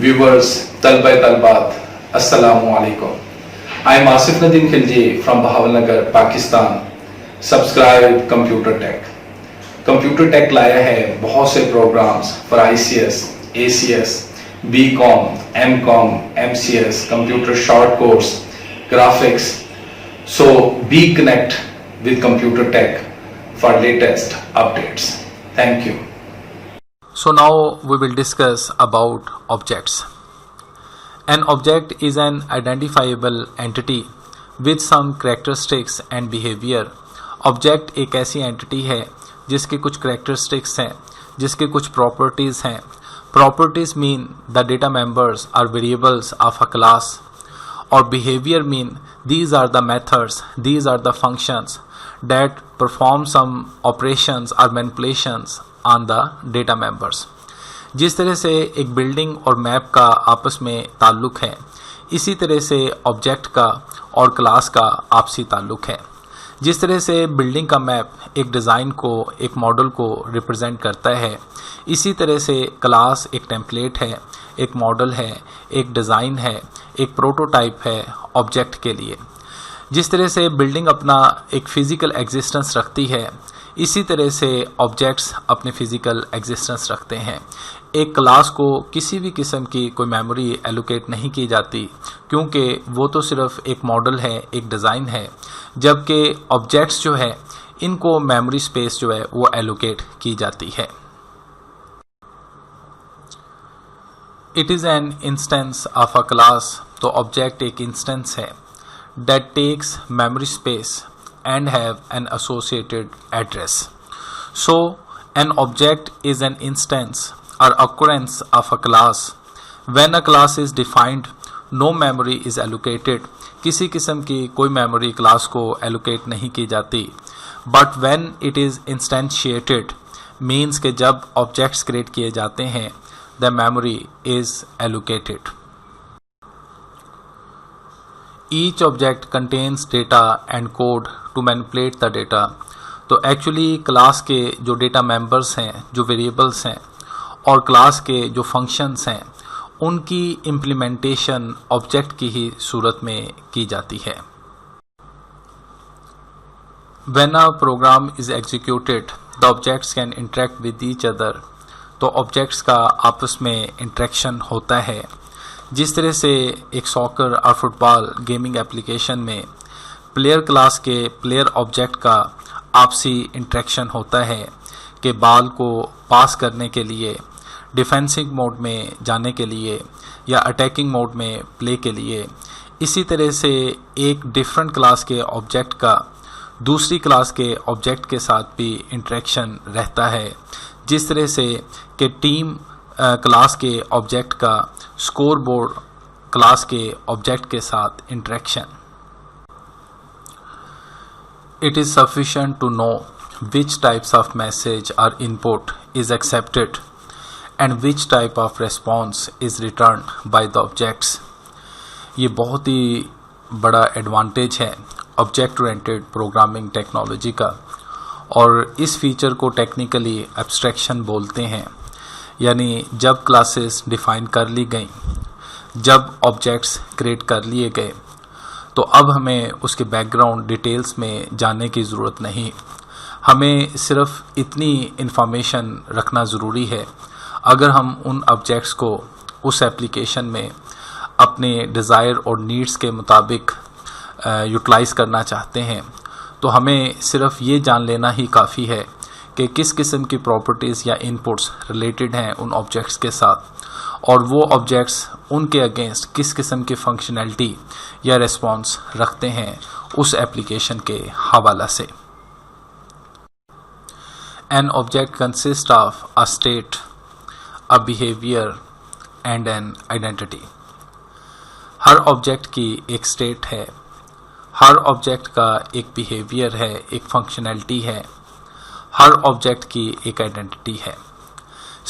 viewers, Talba Talbat, Assalamu alaikum. I am Asif Nadeem Khilji from Bahawalnagar, Pakistan. Subscribe Computer Tech. Computer Tech लाया है बहुत से programs for ICS, ACS, BCom, MCom, MCS, Computer Short Course, Graphics. So be connect with Computer Tech for latest updates. Thank you. So now we will discuss about objects. An object is an identifiable entity with some characteristics and behavior. Object एक ऐसी entity है जिसके कुछ characteristics हैं, जिसके कुछ properties हैं. Properties mean the data members are variables of a class. और behavior mean these are the methods, these are the functions that perform some operations or manipulations on the data members. जिस तरह से एक building और map का आपस में ताल्लुक़ है, इसी तरह से ऑब्जेक्ट का और क्लास का आपसी ताल्लुक़ है. जिस तरह से बिल्डिंग का मैप एक डिज़ाइन को, एक मॉडल को रिप्रेजेंट करता है, इसी तरह से क्लास एक टेम्पलेट है, एक मॉडल है, एक डिज़ाइन है, एक प्रोटोटाइप है ऑब्जेक्ट के लिए. जिस तरह से बिल्डिंग अपना एक फ़िज़िकल एग्जिस्टेंस रखती है, इसी तरह से ऑब्जेक्ट्स अपने फ़िज़िकल एग्जिस्टेंस रखते हैं. एक क्लास को किसी भी किस्म की कोई मेमोरी एलोकेट नहीं की जाती, क्योंकि वो तो सिर्फ एक मॉडल है, एक डिज़ाइन है, जबकि ऑब्जेक्ट्स जो है इनको मेमोरी स्पेस जो है वो एलोकेट की जाती है. It is an instance of a class. तो ऑब्जेक्ट एक इंस्टेंस है that takes memory space and have an associated address. So an object is an instance or occurrence of a class. When a class is defined, no memory is allocated. किसी किस्म की कोई memory class को allocate नहीं की जाती. But when it is instantiated, means कि जब objects create किए जाते हैं, the memory is allocated. Each object contains data and code to manipulate the data. तो एक्चुअली क्लास के जो डेटा मेंबर्स हैं, जो वेरिएबल्स हैं, और क्लास के जो फंक्शंस हैं, उनकी इम्प्लीमेंटेशन ऑब्जेक्ट की ही सूरत में की जाती है. When a program is executed, the objects can interact with each other. तो ऑब्जेक्ट्स का आपस में इंटरेक्शन होता है. जिस तरह से एक सॉकर और फुटबॉल गेमिंग एप्लीकेशन में प्लेयर क्लास के प्लेयर ऑब्जेक्ट का आपसी इंटरेक्शन होता है कि बॉल को पास करने के लिए, डिफेंसिव मोड में जाने के लिए या अटैकिंग मोड में प्ले के लिए, इसी तरह से एक डिफरेंट क्लास के ऑब्जेक्ट का दूसरी क्लास के ऑब्जेक्ट के साथ भी इंटरेक्शन रहता है. जिस तरह से कि टीम क्लास के ऑब्जेक्ट का स्कोर बोर्ड क्लास के ऑब्जेक्ट के साथ interaction. It is sufficient to know which types of message और input is accepted and which type of response is return by the objects. ये बहुत ही बड़ा एडवांटेज है ऑब्जेक्ट ओरिएंटेड प्रोग्रामिंग टेक्नोलॉजी का, और इस फीचर को टेक्निकली एब्स्ट्रैक्शन बोलते हैं. यानी जब क्लासेस डिफ़ाइन कर ली गई, जब ऑब्जेक्ट्स क्रिएट कर लिए गए, तो अब हमें उसके बैकग्राउंड डिटेल्स में जाने की ज़रूरत नहीं. हमें सिर्फ इतनी इंफॉर्मेशन रखना ज़रूरी है. अगर हम उन ऑब्जेक्ट्स को उस एप्लीकेशन में अपने डिज़ायर और नीड्स के मुताबिक यूटिलाइज़ करना चाहते हैं, तो हमें सिर्फ ये जान लेना ही काफ़ी है कि किस किस्म की प्रॉपर्टीज़ या इनपुट्स रिलेटेड हैं उन ऑब्जेक्ट्स के साथ, और वो ऑब्जेक्ट्स उनके अगेंस्ट किस किस्म की फंक्शनैलिटी या रिस्पॉन्स रखते हैं उस एप्लीकेशन के हवाला से. An object consist of a state, a behaviour and an identity. Her object की एक स्टेट है, हर ऑब्जेक्ट का एक बिहेवियर है, एक फंक्शनैलिटी है, हर ऑब्जेक्ट की एक आइडेंटिटी है.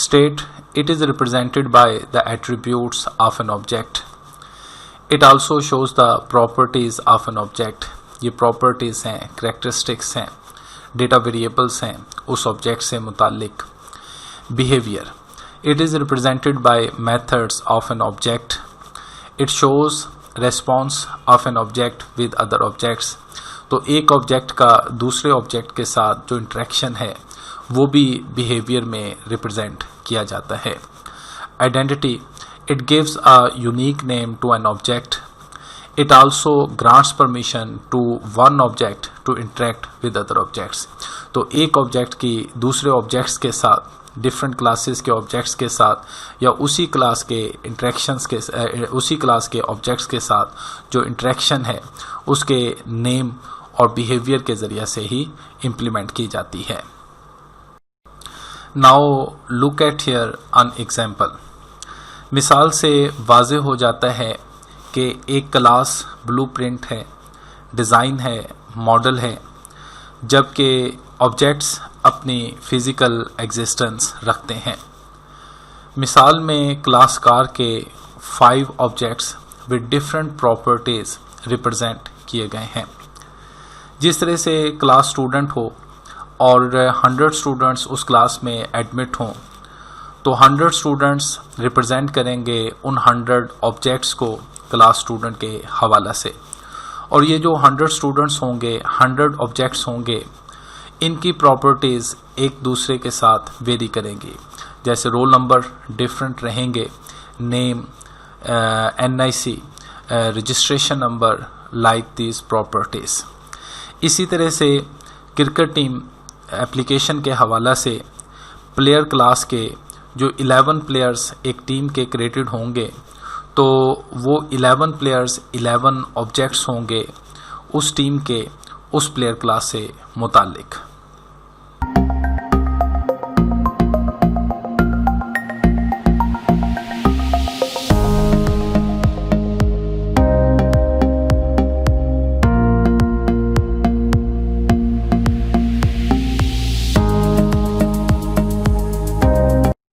State, it is represented by the attributes of an object. It also shows the properties of an object. ये प्रॉपर्टीज़ हैं, करेक्टरिस्टिक्स हैं, डेटा वेरिएबल्स हैं उस ऑब्जेक्ट से मुताल्लिक. Behaviour, It is represented by methods of an object. It shows response of an object with other objects. तो एक object का दूसरे ऑब्जेक्ट के साथ जो इंटरेक्शन है वो भी बिहेवियर में रिप्रेजेंट किया जाता है. Identity, it gives a unique name to an object. It also grants permission to one object to interact with other objects. तो एक ऑब्जेक्ट की दूसरे ऑब्जेक्ट्स के साथ, डिफरेंट क्लासेस के ऑब्जेक्ट्स के साथ या उसी क्लास के इंटरेक्शंस के उसी क्लास के ऑब्जेक्ट्स के साथ जो इंटरेक्शन है उसके नेम और बिहेवियर के ज़रिए से ही इम्प्लीमेंट की जाती है. Now look at here an example. मिसाल से वाज़े हो जाता है कि एक क्लास ब्लूप्रिंट है, डिज़ाइन है, मॉडल है, जबकि ऑब्जेक्ट्स अपनी फ़िज़िकल एग्जिस्टेंस रखते हैं. मिसाल में क्लास कार के 5 objects with different properties represent किए गए हैं. जिस तरह से क्लास स्टूडेंट हो और 100 स्टूडेंट्स उस क्लास में एडमिट हों तो 100 स्टूडेंट्स रिप्रेजेंट करेंगे उन 100 ऑब्जेक्ट्स को क्लास स्टूडेंट के हवाला से. और ये जो 100 स्टूडेंट्स होंगे, 100 ऑब्जेक्ट्स होंगे, इनकी प्रॉपर्टीज़ एक दूसरे के साथ वेरी करेंगी. जैसे रोल नंबर डिफरेंट रहेंगे, name, NIC, registration number, like these properties. इसी तरह से क्रिकेट टीम एप्लीकेशन के हवाला से प्लेयर क्लास के जो 11 प्लेयर्स एक टीम के क्रिएटेड होंगे तो वो 11 प्लेयर्स 11 ऑब्जेक्ट्स होंगे उस टीम के उस प्लेयर क्लास से मुताल्लिक.